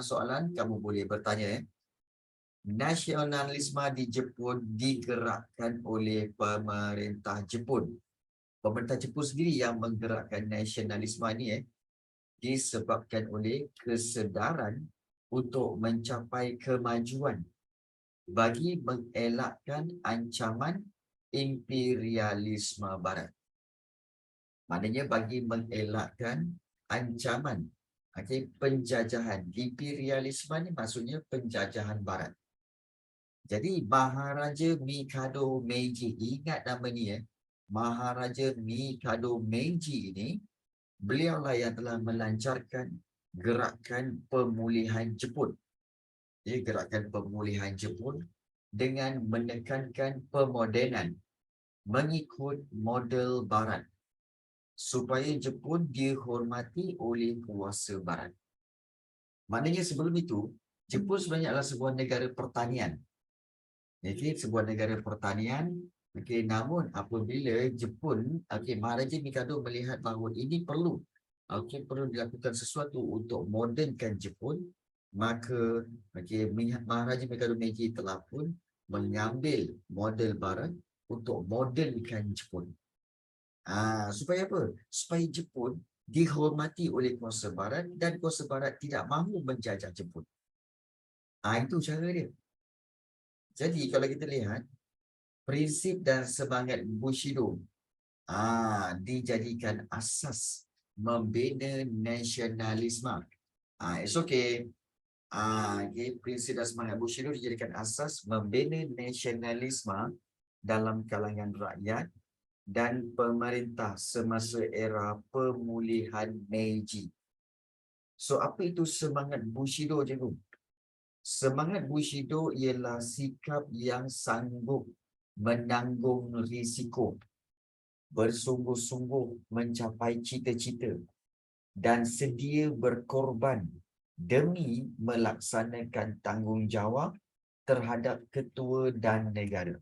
soalan, kamu boleh bertanya. Nasionalisme di Jepun digerakkan oleh pemerintah Jepun. Pemerintah Jepun sendiri yang menggerakkan nasionalisme ni disebabkan oleh kesedaran untuk mencapai kemajuan bagi mengelakkan ancaman imperialisme barat. Maknanya bagi mengelakkan ancaman penjajahan. Imperialisme ni maksudnya penjajahan barat. Jadi Maharaja Mikado Meiji, ingat nama ni Maharaja Mikado Meiji ini, beliaulah yang telah melancarkan gerakan pemulihan Jepun. Gerakan pemulihan Jepun dengan menekankan pemodenan mengikut model barat supaya Jepun dihormati oleh kuasa barat. Maknanya sebelum itu, Jepun sebenarnya adalah sebuah negara pertanian. Sebuah negara pertanian. Namun apabila Jepun, Maharaja Mikado melihat bahawa ini perlu dilakukan sesuatu untuk modernkan Jepun, maka Maharaja Mikado Meiji telah pun mengambil model barat untuk modernkan Jepun. Supaya apa? Supaya Jepun dihormati oleh kuasa barat dan kuasa barat tidak mahu menjajah Jepun. Itu cara dia. Jadi kalau kita lihat prinsip dan semangat Bushido dijadikan asas membina nasionalisme. It's okay. Prinsip dan semangat Bushido dijadikan asas membina nasionalisme dalam kalangan rakyat dan pemerintah semasa era pemulihan Meiji. So, apa itu semangat Bushido, cikgu? Semangat Bushido ialah sikap yang sanggup menanggung risiko, bersungguh-sungguh mencapai cita-cita dan sedia berkorban demi melaksanakan tanggungjawab terhadap ketua dan negara.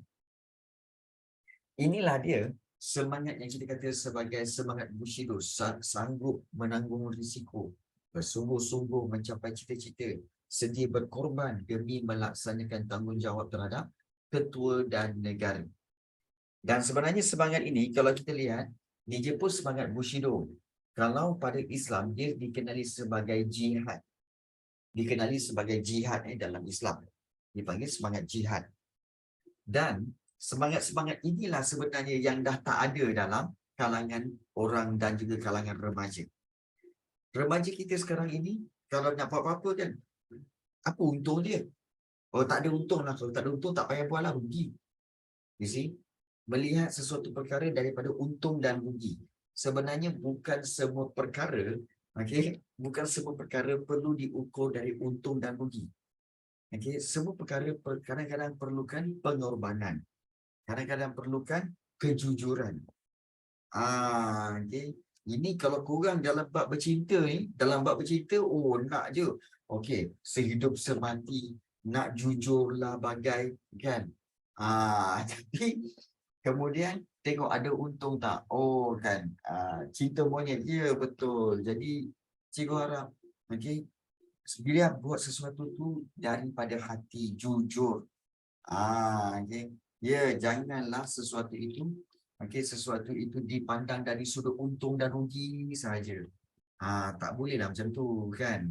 Inilah dia semangat yang kita kata sebagai semangat Bushido, sanggup menanggung risiko, bersungguh-sungguh mencapai cita-cita, sedia berkorban demi melaksanakan tanggungjawab terhadap ketua dan negara. Dan sebenarnya semangat ini, kalau kita lihat, di Jepun semangat Bushido. Kalau pada Islam, dia dikenali sebagai jihad. Dikenali sebagai jihad dalam Islam. Dipanggil semangat jihad. Dan semangat-semangat inilah sebenarnya yang dah tak ada dalam kalangan orang dan juga kalangan remaja. Remaja kita sekarang ini, kalau nak buat apa-apa kan, apa untung dia? Oh, tak ada untung lah. Kalau tak ada untung, tak payah buat lah, rugi. You see? Melihat sesuatu perkara daripada untung dan rugi. Sebenarnya bukan semua perkara, bukan semua perkara perlu diukur dari untung dan rugi. Semua perkara kadang-kadang perlukan pengorbanan. Kadang-kadang perlukan kejujuran. Ini kalau korang dalam bab bercinta ni, nak je. Sehidup semati, nak jujurlah bagai, kan? Tapi kemudian tengok ada untung tak? Kan. Cinta monyet, ya betul. Jadi cikgu harap, bila buat sesuatu tu daripada hati, jujur. Janganlah sesuatu itu dipandang dari sudut untung dan rugi sahaja. Tak bolehlah macam tu, kan?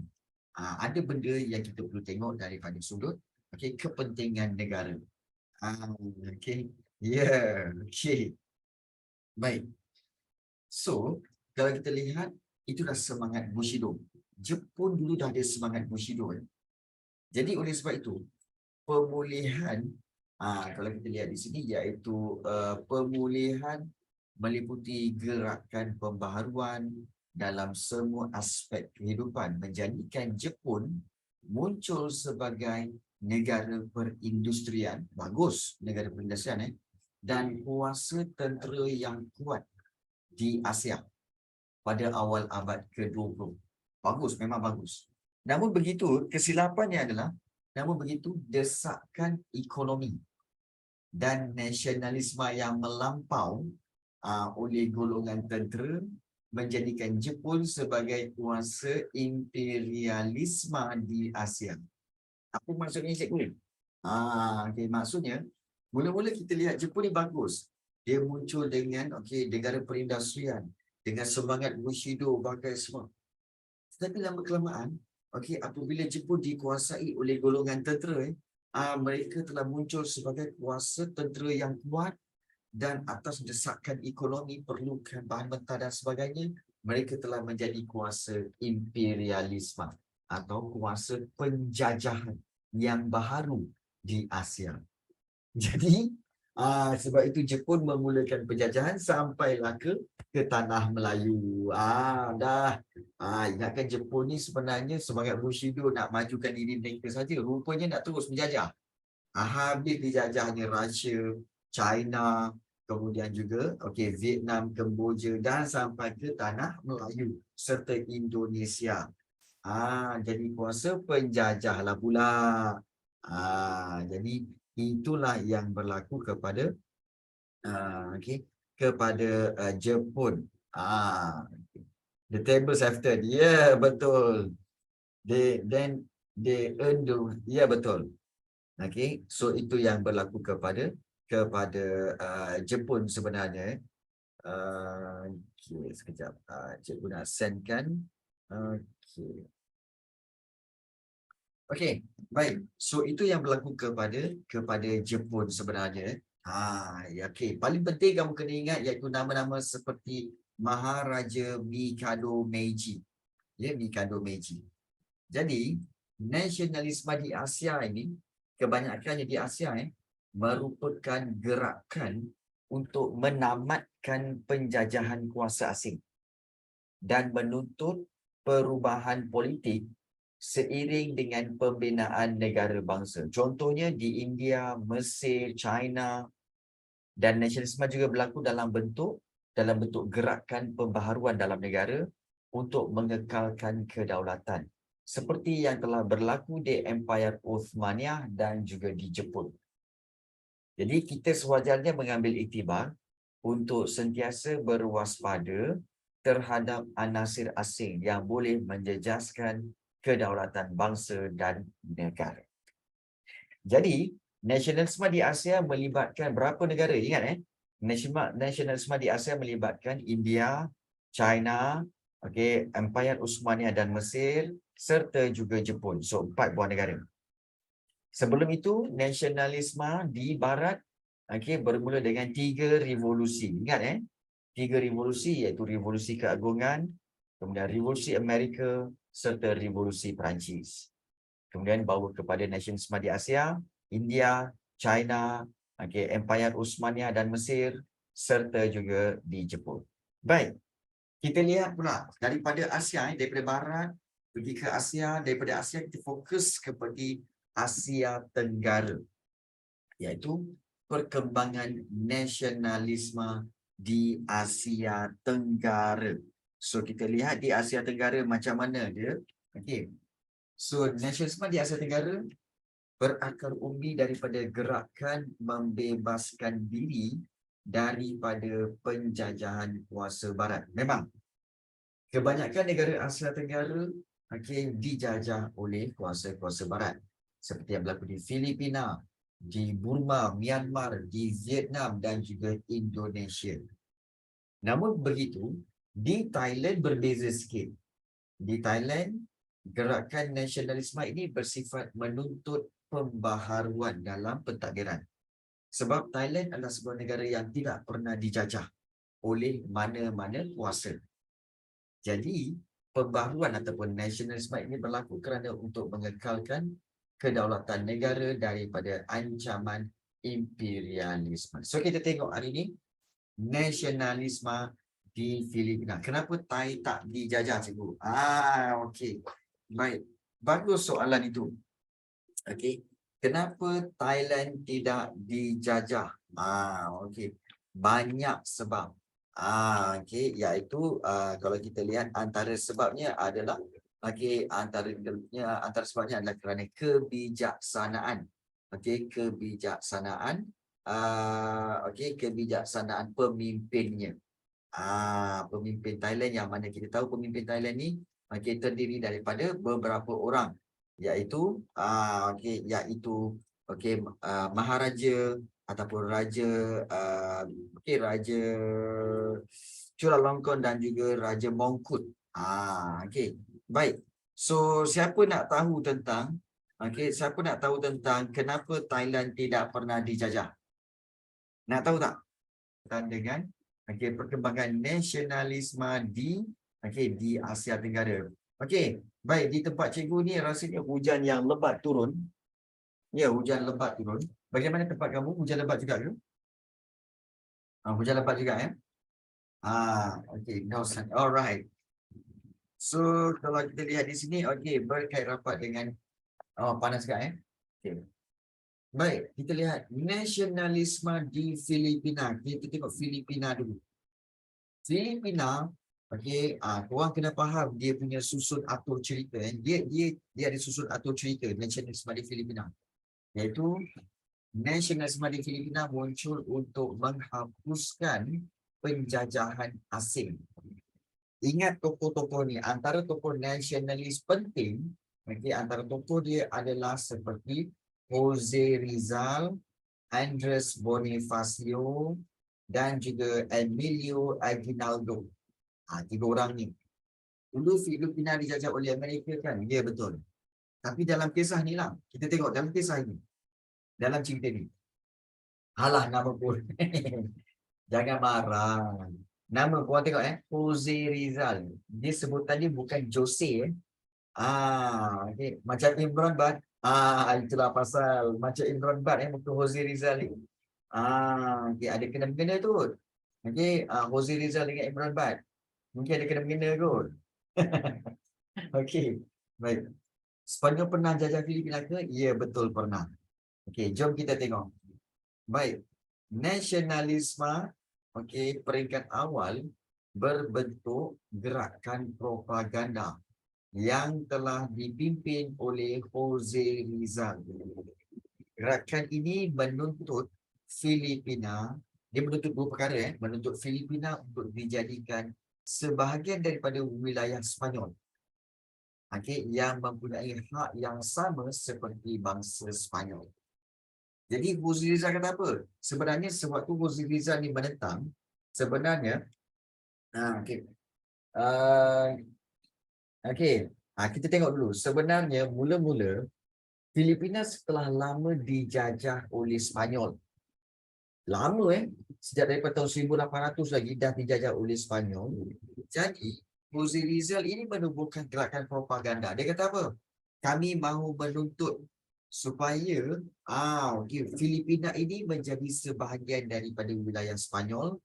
Ada benda yang kita perlu tengok daripada sudut kepentingan negara. Baik. So, kalau kita lihat, itulah semangat Bushido. Jepun dulu dah ada semangat Bushido. Jadi oleh sebab itu, pemulihan, kalau kita lihat di sini, iaitu pemulihan meliputi gerakan pembaharuan dalam semua aspek kehidupan, menjadikan Jepun muncul sebagai negara perindustrian, bagus negara perindustrian, dan kuasa tentera yang kuat di Asia pada awal abad ke-20. Bagus, memang bagus. Namun begitu, kesilapannya adalah, desakan ekonomi dan nasionalisme yang melampau oleh golongan tentera menjadikan Jepun sebagai kuasa imperialisme di Asia. Apa maksudnya cikgu? Okay, maksudnya mula-mula kita lihat Jepun ni bagus. Dia muncul dengan negara perindustrian, dengan semangat Bushido bagai semua. Tetapi lama kelamaan, apabila Jepun dikuasai oleh golongan tentera, mereka telah muncul sebagai kuasa tentera yang kuat dan atas desakan ekonomi perlukan bahan mentah dan sebagainya, mereka telah menjadi kuasa imperialisme atau kuasa penjajahan yang baharu di Asia. Jadi, sebab itu Jepun memulakan penjajahan sampailah ke tanah Melayu. Ingatkan Jepun ni sebenarnya semangat Bushido nak majukan diri mereka saja. Rupanya nak terus menjajah. Habis dijajahnya Russia, China, kemudian juga Vietnam, Kemboja dan sampai ke tanah Melayu serta Indonesia. Jadi kuasa penjajahlah pula. Jadi itulah yang berlaku kepada Jepun. The tables have turned. Ya, betul. They earn ya, betul. So itu yang berlaku kepada Jepun sebenarnya. Sekejap. Cikgu nak sendkan. Baik. So itu yang berlaku kepada Jepun sebenarnya. Paling penting kamu kena ingat iaitu nama-nama seperti Maharaja Mikado Meiji. Ya, Mikado Meiji. Jadi, nasionalisme di Asia ini, kebanyakannya di Asia merupakan gerakan untuk menamatkan penjajahan kuasa asing dan menuntut perubahan politik seiring dengan pembinaan negara bangsa. Contohnya di India, Mesir, China, dan nasionalisme juga berlaku dalam bentuk gerakan pembaharuan dalam negara untuk mengekalkan kedaulatan. Seperti yang telah berlaku di Empayar Uthmaniyah dan juga di Jepun. Jadi kita sewajarnya mengambil iktibar untuk sentiasa berwaspada terhadap anasir asing yang boleh menjejaskan kedaulatan bangsa dan negara. Jadi, nasionalisme di Asia melibatkan berapa negara? Ingat nasionalisme di Asia melibatkan India, China, Empayar Uthmaniyah dan Mesir serta juga Jepun. So, 4 buah negara. Sebelum itu, nasionalisme di Barat bermula dengan 3 revolusi. Ingat 3 revolusi iaitu revolusi keagungan, kemudian revolusi Amerika serta revolusi Perancis. Kemudian bawa kepada nasionalisme di Asia, India, China, Empayar Uthmaniyah dan Mesir serta juga di Jepun. Baik. Kita lihat pula daripada Asia, daripada Barat pergi ke Asia, daripada Asia kita fokus kepada Asia Tenggara, iaitu perkembangan nasionalisme di Asia Tenggara. So kita lihat di Asia Tenggara macam mana dia. So nasionalisme di Asia Tenggara berakar umbi daripada gerakan membebaskan diri daripada penjajahan kuasa Barat. Memang kebanyakan negara Asia Tenggara dijajah oleh kuasa-kuasa Barat. Seperti yang berlaku di Filipina, di Burma, Myanmar, di Vietnam dan juga Indonesia. Namun begitu, di Thailand berbeza sikit. Di Thailand, gerakan nasionalisme ini bersifat menuntut pembaharuan dalam pentadbiran. Sebab Thailand adalah sebuah negara yang tidak pernah dijajah oleh mana-mana kuasa. Jadi, pembaharuan ataupun nasionalisme ini berlaku kerana untuk mengekalkan kedaulatan negara daripada ancaman imperialisme. So, kita tengok hari ini, nasionalisme di Filipina. Kenapa Thai tak dijajah, cikgu? Baik. Bagus soalan itu. Kenapa Thailand tidak dijajah? Banyak sebab. Iaitu kalau kita lihat antara sebabnya adalah antara sebabnya adalah kerana kebijaksanaan. Kebijaksanaan pemimpinnya. Pemimpin Thailand yang mana kita tahu pemimpin Thailand ni terdiri daripada beberapa orang, iaitu Maharaja ataupun Raja Raja Chulalongkorn dan juga Raja Mongkut. Baik. So siapa nak tahu tentang kenapa Thailand tidak pernah dijajah? Nak tahu tak? Dan dengan perkembangan nasionalisme di Asia Tenggara. Baik, di tempat cikgu ni rasanya hujan yang lebat turun. Ya, hujan lebat turun. Bagaimana tempat kamu? Hujan lebat juga ke? Hujan lebat juga no, alright. So kalau kita lihat di sini, berkait rapat dengan panas juga Baik, kita lihat nasionalisme di Filipina. Kita tengok Filipina dulu. Filipina, korang kena faham dia punya susun atur cerita. Dia ada susun atur cerita nasionalisme di Filipina. Iaitu nasionalisme di Filipina muncul untuk menghapuskan penjajahan asing. Ingat tokoh-tokoh ni, antara tokoh nasionalis penting, antara tokoh dia adalah seperti Jose Rizal, Andres Bonifacio, dan juga Emilio Aguinaldo. Tiga orang ni. Dulu Filipina dijajah oleh Amerika kan? Ya, betul. Tapi dalam kisah ni lah, kita tengok dalam kisah ini, dalam cerita ni. Alah, nama pun. Jangan marah. Nama korang tengok Jose Rizal. Dia sebutannya bukan Jose Macam Imran Bad. Itulah pasal macam Imran Bad bukan Jose Rizal ni. Ada kena-mengena tu. Jose Rizal dengan Imran Bad. Mungkin ada kena-mengena kot. Baik. Sepanyol pernah jajah Filipina ke? Ya, betul pernah. Jom kita tengok. Baik. Nasionalisme peringkat awal berbentuk gerakan propaganda yang telah dipimpin oleh Jose Rizal. Gerakan ini menuntut Filipina, dia menuntut dua perkara, menuntut Filipina untuk dijadikan sebahagian daripada wilayah Sepanyol. Yang mempunyai hak yang sama seperti bangsa Sepanyol. Jadi Jose Rizal kata apa? Sebenarnya sewaktu Jose Rizal ni menentang, sebenarnya kita tengok dulu. Sebenarnya mula-mula Filipina setelah lama dijajah oleh Sepanyol. Lama sejak daripada tahun 1800 lagi dah dijajah oleh Sepanyol. Jadi Jose Rizal ini menubuhkan gerakan propaganda. Dia kata apa? Kami mahu menuntut supaya Filipina ini menjadi sebahagian daripada wilayah Sepanyol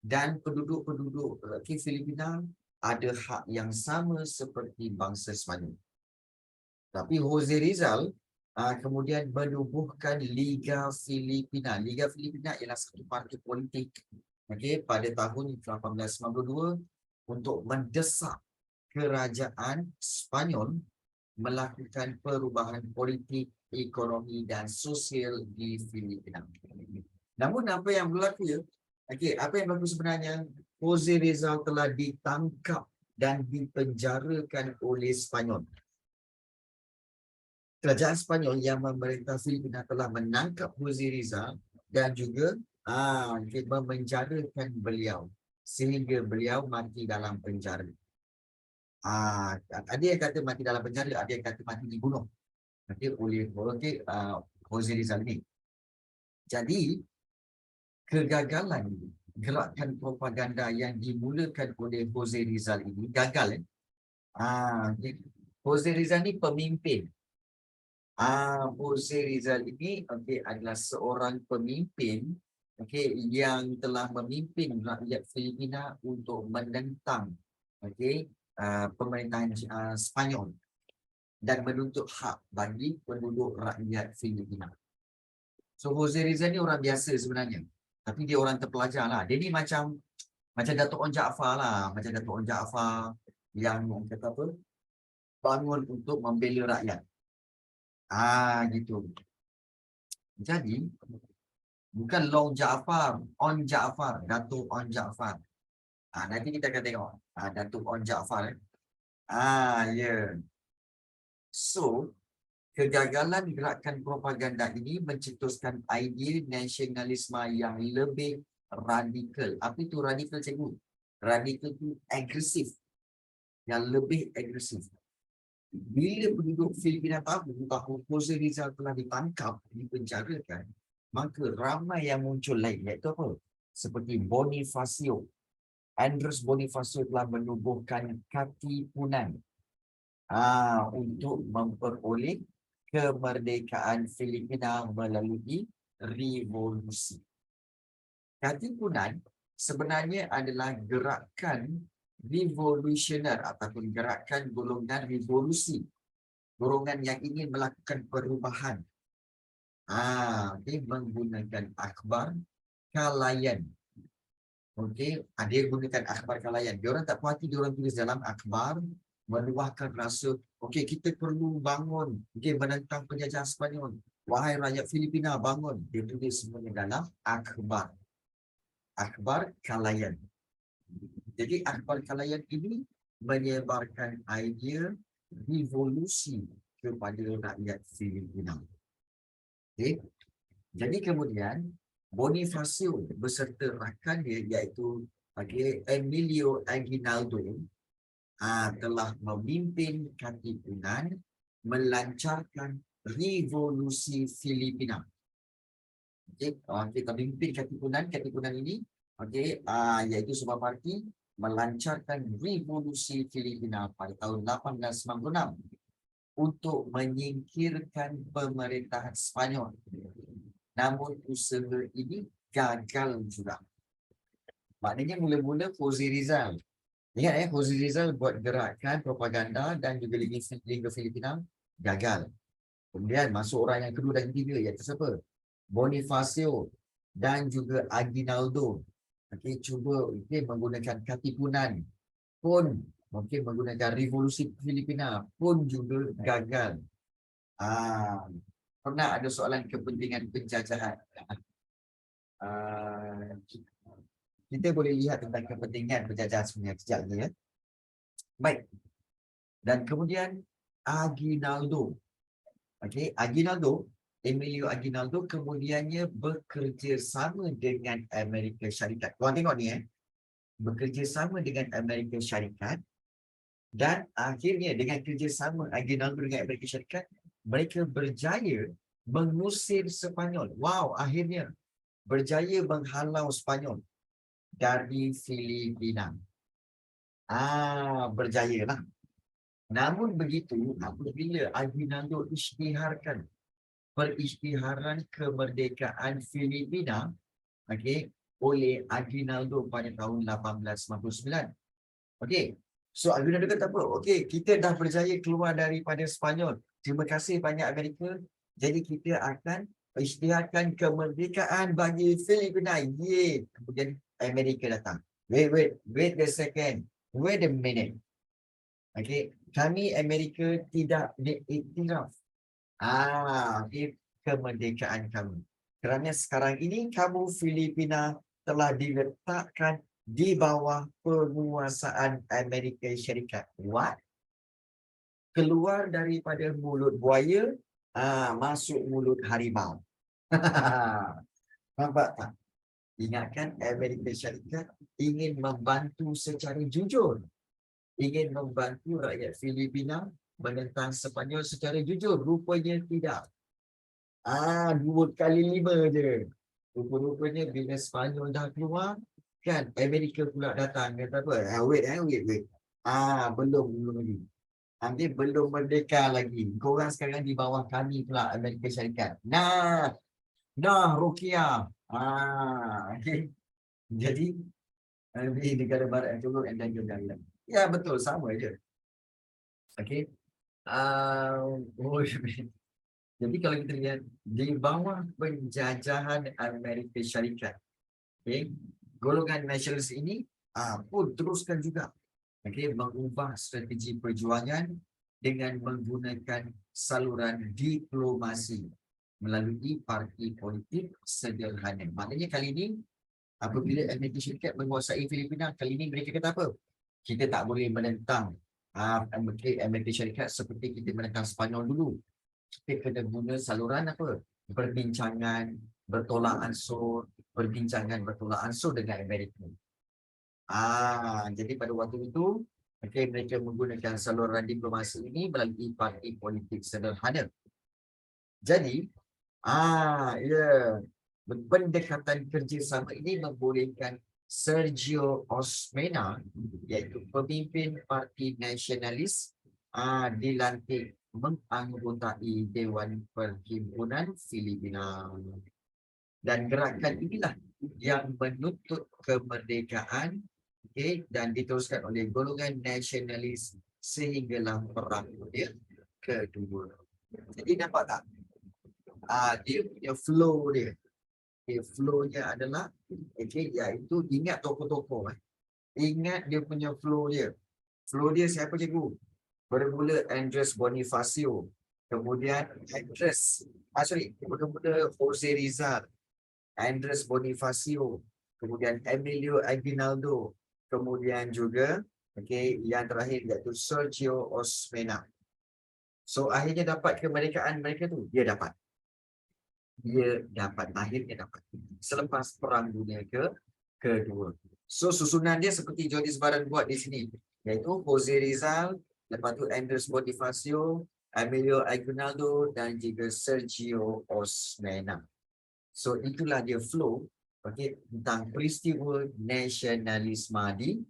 dan penduduk-penduduk Filipina ada hak yang sama seperti bangsa Sepanyol. Tapi Jose Rizal kemudian menubuhkan Liga Filipina. Liga Filipina ialah satu parti politik pada tahun 1892 untuk mendesak kerajaan Sepanyol melakukan perubahan politik, ekonomi dan sosial di Filipina. Namun apa yang berlaku apa yang berlaku sebenarnya? Jose Rizal telah ditangkap dan dipenjarakan oleh Sepanyol. Kerajaan Sepanyol yang memerintah Filipina telah menangkap Jose Rizal dan juga memenjarakan beliau sehingga beliau mati dalam penjara. Ada yang kata mati dalam penjara, ada yang kata mati dibunuh oleh Jose Rizal ini. Jadi kegagalan gerakan propaganda yang dimulakan oleh Jose Rizal ini gagal. Jose Rizal ini pemimpin. Jose Rizal ini adalah seorang pemimpin yang telah memimpin rakyat Filipina untuk menentang pemerintahan Sepanyol dan menuntut hak bagi penduduk rakyat Filipina. So Jose Rizal ni orang biasa sebenarnya, tapi dia orang terpelajar lah. Dia ni macam Datuk Onn Jaafar lah, macam Datuk Onn Jaafar yang kata apa, bangun untuk membela rakyat. Gitu. Jadi bukan Long Jaafar, Onn Jaafar, Datuk Onn Jaafar. Nanti kita akan tengok. Datuk On Jaafar. Ya. So, kegagalan gerakan propaganda ini mencetuskan idea nasionalisme yang lebih radikal. Apa itu radikal, cikgu? Radikal itu agresif. Yang lebih agresif. Bila penduduk Filipina tahu bahawa Jose Rizal telah ditangkap, dipenjarakan, maka ramai yang muncul lain, iaitu apa? Seperti Bonifacio. Andres Bonifacio telah menubuhkan katipunan untuk memperoleh kemerdekaan Filipina melalui revolusi. Katipunan sebenarnya adalah gerakan revolusioner ataupun gerakan golongan revolusi. Golongan yang ingin melakukan perubahan. Menggunakan akhbar kalayan. Dia gunakan akhbar kalayan. Diorang tak puas hati, diorang tulis dalam akhbar meluahkan rasa, kita perlu bangun, menentang penjajah Sepanyol. Wahai rakyat Filipina, bangun. Dia tulis semuanya dalam akhbar. Akhbar kalayan. Jadi akhbar kalayan ini menyebarkan idea revolusi kepada rakyat Filipina. Jadi kemudian Bonifacio beserta rakan dia iaitu Emilio Aguinaldo telah memimpin katipunan melancarkan revolusi Filipina. Kita memimpin katipunan ini iaitu sebuah parti melancarkan revolusi Filipina pada tahun 1896 untuk menyingkirkan pemerintahan Sepanyol. Namun usaha ini gagal juga. Maknanya mula-mula Jose Rizal. Ingat Jose Rizal buat gerakan propaganda dan juga Liga Filipina gagal. Kemudian masuk orang yang kedua dan ketiga, iaitu siapa? Bonifacio dan juga Aguinaldo. Cuba menggunakan katipunan pun menggunakan revolusi Filipina pun juga gagal. Pernah ada soalan kepentingan penjajahan. Kita boleh lihat tentang kepentingan penjajahan sebenarnya kejap ni. Baik. Dan kemudian Aguinaldo. Emilio Aguinaldo kemudiannya bekerja sama dengan Amerika Syarikat. Korang tengok ni bekerja sama dengan Amerika Syarikat dan akhirnya dengan kerjasama Aguinaldo dengan Amerika Syarikat, mereka berjaya mengusir Sepanyol. Akhirnya berjaya menghalau Sepanyol dari Filipina. Berjaya lah. Namun begitu, apabila Aguinaldo isytiharkan perisytiharan kemerdekaan Filipina oleh Aguinaldo pada tahun 1899. So Aguinaldo kata apa? Kita dah berjaya keluar daripada Sepanyol. Terima kasih banyak Amerika. Jadi kita akan isytiharkan kemerdekaan bagi Filipina. Kemudian Amerika datang. Wait a second. Wait a minute. Kami Amerika tidak diiktiraf. Kemerdekaan kamu. Kerana sekarang ini kamu Filipina telah diletakkan di bawah penguasaan Amerika Syarikat. What? Keluar daripada mulut buaya, masuk mulut harimau. Nampak tak? Ingatkan Amerika Syarikat ingin membantu secara jujur. Ingin membantu rakyat Filipina menentang Sepanyol secara jujur. Rupanya tidak. 2 kali 5 je. Rupa-rupanya bila Sepanyol dah keluar, kan Amerika pula datang. Kata apa? Wait. Belum lagi. Nanti belum merdeka lagi. Korang sekarang di bawah kami pula Amerika Syarikat. Rukia. Jadi, di negara barat yang turut dan juga ya betul, sama je. Jadi kalau kita lihat di bawah penjajahan Amerika Syarikat, golongan nasionalis ini pun teruskan juga mengubah strategi perjuangan dengan menggunakan saluran diplomasi melalui parti politik sederhana. Maknanya kali ini Apabila Amerika Syarikat menguasai Filipina, kali ini mereka kata apa? Kita tak boleh menentang Amerika Syarikat seperti kita menentang Sepanyol dulu. Kita kena guna saluran apa? Perbincangan, bertolak ansur, dengan Amerika. Jadi pada waktu itu, mereka menggunakan saluran diplomasi ini melalui parti politik sederhana. Jadi, ya, pendekatan kerjasama ini membolehkan Sergio Osmena, iaitu pemimpin Parti Nasionalis, dilantik menganggotai Dewan Perhimpunan Filipina. Dan gerakan inilah yang menuntut kemerdekaan, dan diteruskan oleh golongan nasionalis sehinggalah Perang Dunia Kedua. Jadi nampak tak? Dia punya flow dia. Flow-nya adalah iaitu ingat tokoh-tokoh. Ingat dia punya flow dia. Flow dia siapa cikgu? Bermula Andres Bonifacio. Kemudian bermula Jose Rizal, Andres Bonifacio, kemudian Emilio Aguinaldo, kemudian juga yang terakhir iaitu Sergio Osmena. So akhirnya dapat kemerdekaan mereka tu, dia dapat. Akhirnya dapat. Selepas Perang Dunia Kedua. So susunan dia seperti Jody Sebaran buat di sini, iaitu Jose Rizal, lepas tu Andres Bonifacio, Emilio Aguinaldo dan juga Sergio Osmena. So itulah dia flow tentang peristiwa nasionalisme di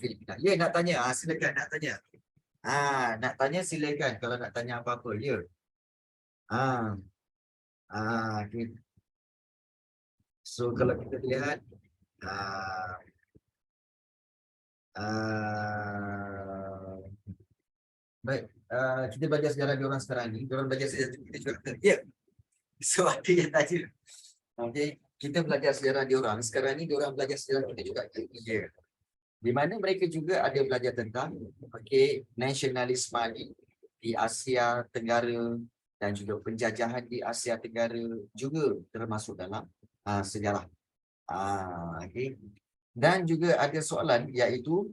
Filipina. Ya, nak tanya, silakan nak tanya. Nak tanya silakan kalau nak tanya apa-apa, ya. Okay. So kalau kita lihat baik, kita belajar sejarah diorang sekarang ni. Diorang belajar sejarah kita juga. Ya. So ada yang tanya. Kita belajar sejarah diorang. Sekarang ni diorang belajar sejarah kita juga. Ya. Di mana mereka juga ada belajar tentang nasionalisme di Asia Tenggara dan juga penjajahan di Asia Tenggara juga termasuk dalam sejarah. Dan juga ada soalan iaitu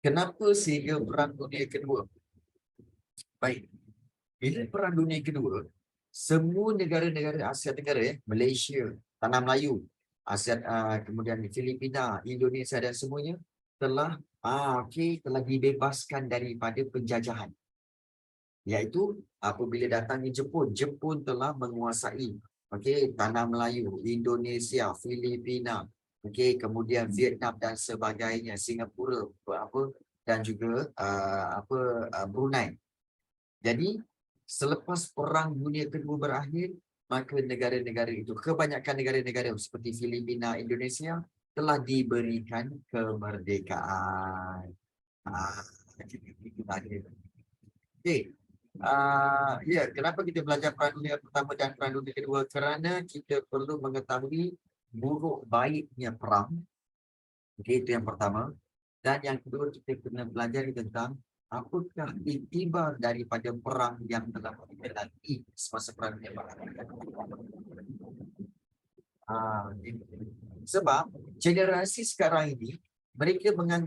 kenapa sehingga Perang Dunia Kedua? Baik. Bila Perang Dunia Kedua, semua negara-negara Asia Tenggara, Malaysia, Tanah Melayu, kemudian Filipina, Indonesia dan semuanya telah dibebaskan daripada penjajahan. Iaitu apabila datangnya Jepun telah menguasai Tanah Melayu, Indonesia, Filipina, kemudian Vietnam dan sebagainya, Singapura, dan juga Brunei. Jadi selepas Perang Dunia Kedua berakhir, maka negara-negara itu, kebanyakan negara-negara seperti Filipina, Indonesia telah diberikan kemerdekaan. Kenapa kita belajar Perang Dunia Pertama dan Perang Dunia Kedua? Kerana kita perlu mengetahui buruk baiknya perang. Itu yang pertama. Dan yang kedua, kita kena belajar tentang apakah iktibar daripada perang yang telah kita lalui semasa Perang Dunia Pertama. Sebab generasi sekarang ini mereka menganggap